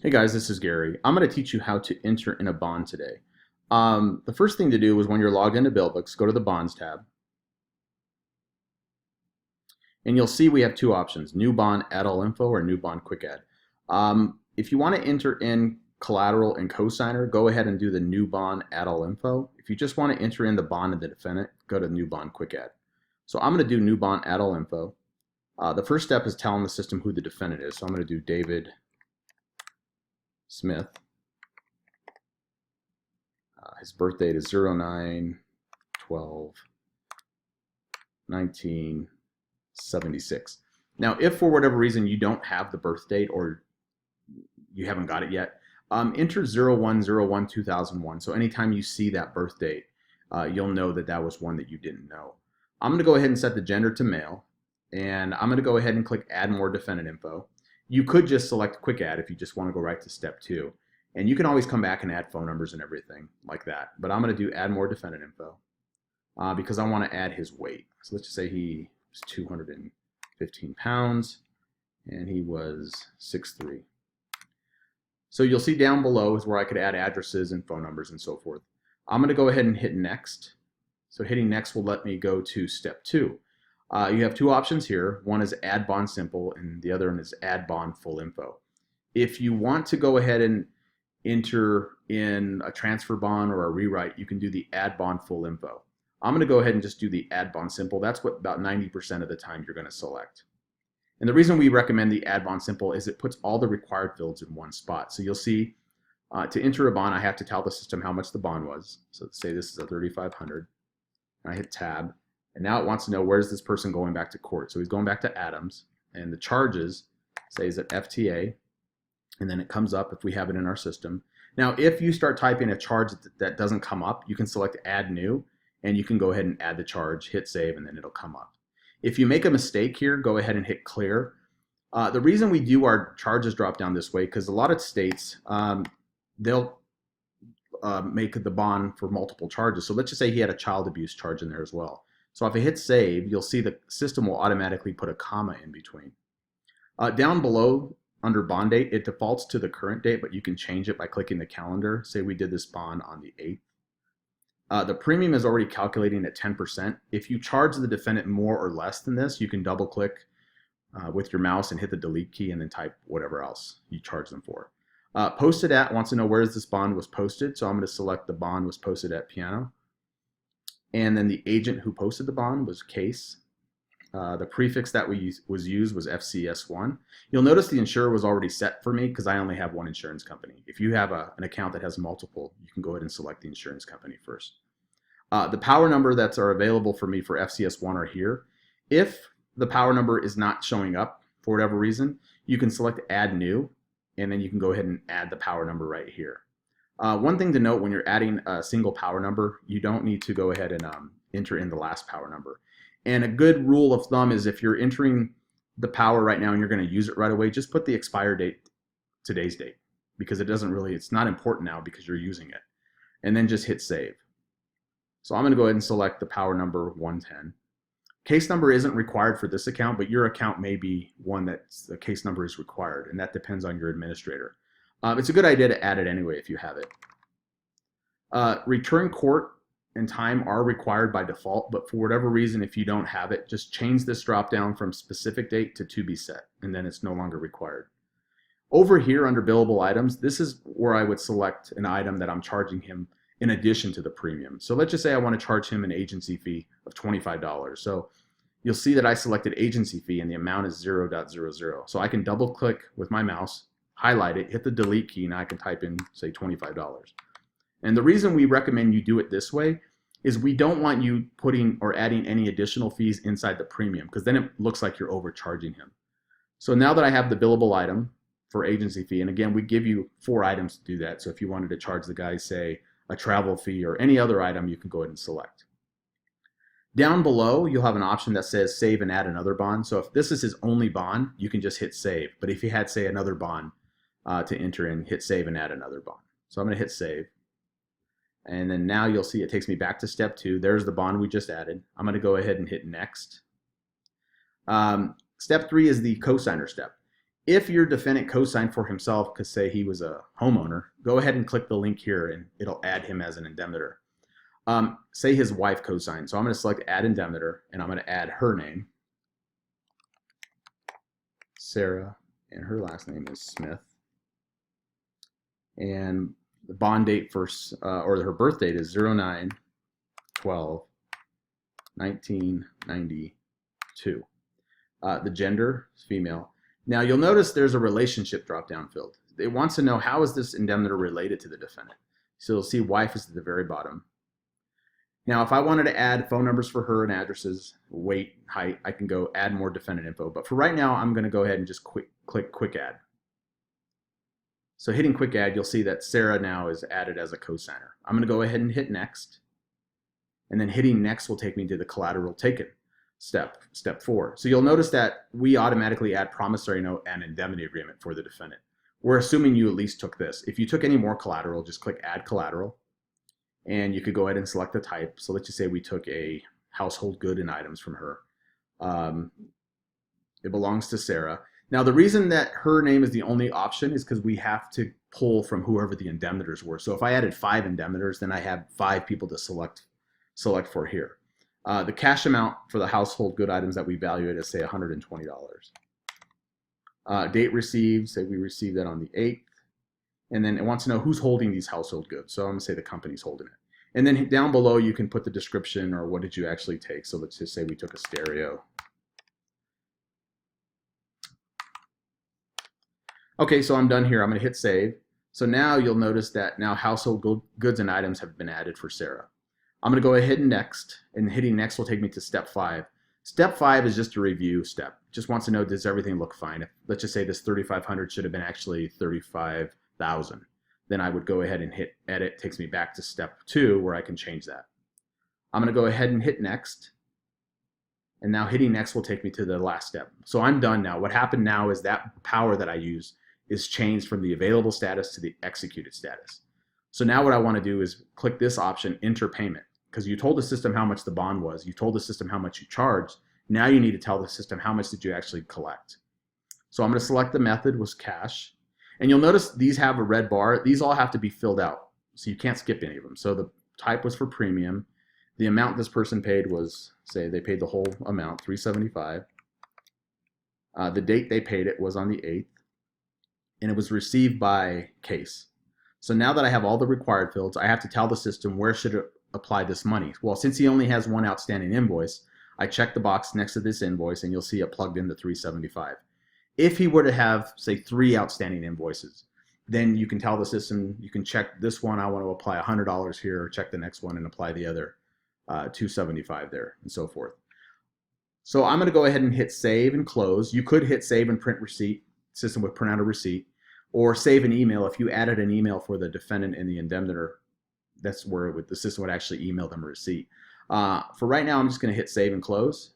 Hey guys, this is Gary. I'm going to teach you how to enter in a bond today. The first thing to do is when you're logged into Bailbooks, go to the Bonds tab, and you'll see we have two options, New Bond Add All Info or New Bond Quick Add. If you want to enter in collateral and cosigner, go ahead and do the New Bond Add All Info. If you just want to enter in the bond and the defendant, go to New Bond Quick Add. So I'm going to do New Bond Add All Info. The first step is telling the system who the defendant is. So I'm going to do David Smith. His birth date is 09/12/1976. Now, if for whatever reason you don't have the birth date or you haven't got it yet, enter 01/01/2001. So anytime you see that birth date, you'll know that that was one that you didn't know. I'm going to go ahead and set the gender to male, and I'm going to go ahead and click Add More Defendant Info. You could just select Quick Add if you just want to go right to step 2. And you can always come back and add phone numbers and everything like that. But I'm going to do Add More Defendant Info because I want to add his weight. So let's just say he was 215 pounds and he was 6'3". So you'll see down below is where I could add addresses and phone numbers and so forth. I'm going to go ahead and hit Next. So hitting Next will let me go to step 2. You have two options here. One is Add Bond Simple and the other one is Add Bond Full Info. If you want to go ahead and enter in a transfer bond or a rewrite, you can do the Add Bond Full Info. I'm going to go ahead and just do the Add Bond Simple. That's what about 90% of the time you're going to select. And the reason we recommend the Add Bond Simple is it puts all the required fields in one spot. So you'll see to enter a bond, I have to tell the system how much the bond was. So let's say this is a 3,500. I hit Tab, and now it wants to know where's this person going back to court. So he's going back to Adams, and the charges say is at FTA. And then it comes up if we have it in our system. Now, if you start typing a charge that doesn't come up, you can select Add New, and you can go ahead and add the charge, hit Save, and then it'll come up. If you make a mistake here, go ahead and hit Clear. The reason we do our charges drop down this way, because a lot of states, they'll make the bond for multiple charges. So let's just say he had a child abuse charge in there as well. So if I hit Save, you'll see the system will automatically put a comma in between. Down below, under bond date, it defaults to the current date, but you can change it by clicking the calendar. Say we did this bond on the 8th. The premium is already calculating at 10%. If you charge the defendant more or less than this, you can double click with your mouse and hit the delete key and then type whatever else you charge them for. Posted at wants to know where this bond was posted. So I'm going to select the bond was posted at piano. And then the agent who posted the bond was case. The prefix that was used was FCS1. You'll notice the insurer was already set for me because I only have one insurance company. If you have an account that has multiple, you can go ahead and select the insurance company first. The power number that are available for me for FCS1 are here. If the power number is not showing up for whatever reason, you can select Add New, and then you can go ahead and add the power number right here. One thing to note when you're adding a single power number, you don't need to go ahead and enter in the last power number. And a good rule of thumb is if you're entering the power right now and you're going to use it right away, just put the expire date, today's date, because it's not important now because you're using it. And then just hit Save. So I'm going to go ahead and select the power number 110. Case number isn't required for this account, but your account may be one that the case number is required, and that depends on your administrator. It's a good idea to add it anyway if you have it. Return court and time are required by default, but for whatever reason, if you don't have it, just change this drop down from specific date to be set, and then it's no longer required. Over here under billable items, this is where I would select an item that I'm charging him in addition to the premium. So let's just say I want to charge him an agency fee of $25. So you'll see that I selected agency fee and the amount is 0.00. So I can double click with my mouse, highlight it, hit the delete key, and I can type in, say, $25. And the reason we recommend you do it this way is we don't want you putting or adding any additional fees inside the premium because then it looks like you're overcharging him. So now that I have the billable item for agency fee, and again, we give you 4 items to do that. So if you wanted to charge the guy, say, a travel fee or any other item, you can go ahead and select. Down below, you'll have an option that says Save and Add Another Bond. So if this is his only bond, you can just hit Save. But if he had, say, another bond to enter in, hit Save and Add Another Bond. So I'm going to hit Save. And then now you'll see it takes me back to step 2. There's the bond we just added. I'm going to go ahead and hit Next. Step 3 is the cosigner step. If your defendant co-signed for himself, because say he was a homeowner, go ahead and click the link here and it'll add him as an indemnitor. Say his wife co-signed. So I'm going to select add indemnitor and I'm going to add her name, Sarah, and her last name is Smith. And the bond date for, or her birth date is 09/12/1992. The gender is female. Now you'll notice there's a relationship drop-down field. It wants to know how is this indemnitor related to the defendant. So you'll see wife is at the very bottom. Now if I wanted to add phone numbers for her and addresses, weight, height, I can go add more defendant info. But for right now, I'm going to go ahead and just click quick add. So hitting quick add, you'll see that Sarah now is added as a co-signer. I'm going to go ahead and hit next. And then hitting next will take me to the collateral taken. Step 4. So you'll notice that we automatically add promissory note and indemnity agreement for the defendant. We're assuming you at least took this. If you took any more collateral, just click add collateral and you could go ahead and select the type. So let's just say we took a household good and items from her. It belongs to Sarah. Now the reason that her name is the only option is because we have to pull from whoever the indemnitors were. So if I added 5 indemnitors, then I have 5 people to select for here. The cash amount for the household good items that we value it is say $120. Date received, say we received that on the 8th. And then it wants to know who's holding these household goods. So I'm going to say the company's holding it. And then down below you can put the description or what did you actually take. So let's just say we took a stereo. Okay, so I'm done here. I'm going to hit save. So now you'll notice that now household goods and items have been added for Sarah. I'm going to go ahead and next, and hitting next will take me to step 5. Step 5 is just a review step. Just wants to know, does everything look fine? If, let's just say this 3,500 should have been actually 35,000. Then I would go ahead and hit edit. It takes me back to step 2 where I can change that. I'm going to go ahead and hit next. And now hitting next will take me to the last step. So I'm done now. What happened now is that power that I use is changed from the available status to the executed status. So now what I want to do is click this option, enter payment. Because you told the system how much the bond was, you told the system how much you charged, now you need to tell the system how much did you actually collect. So I'm going to select the method was cash, and you'll notice these have a red bar. These all have to be filled out, so you can't skip any of them. So the type was for premium, the amount this person paid was, say they paid the whole amount, $375. The date they paid it was on the 8th, and it was received by case. So now that I have all the required fields, I have to tell the system where should it apply this money. Well, since he only has one outstanding invoice, I check the box next to this invoice and you'll see it plugged into $375. If he were to have, say, 3 outstanding invoices, then you can tell the system, you can check this one, I want to apply $100 here, or check the next one and apply the other $275 there, and so forth. So I'm going to go ahead and hit save and close. You could hit save and print receipt. The system would print out a receipt, or save an email. If you added an email for the defendant and the indemnitor, that's where the system would actually email them a receipt. For right now, I'm just going to hit save and close,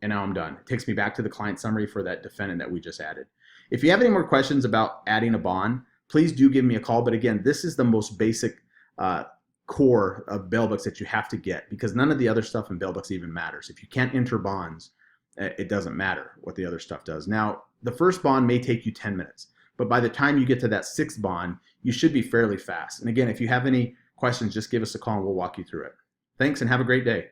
and now I'm done. It takes me back to the client summary for that defendant that we just added. If you have any more questions about adding a bond, please do give me a call. But again, this is the most basic core of Bailbooks that you have to get, because none of the other stuff in Bailbooks even matters. If you can't enter bonds, it doesn't matter what the other stuff does. Now, the first bond may take you 10 minutes, but by the time you get to that 6th bond, you should be fairly fast. And again, if you have any questions, just give us a call and we'll walk you through it. Thanks and have a great day.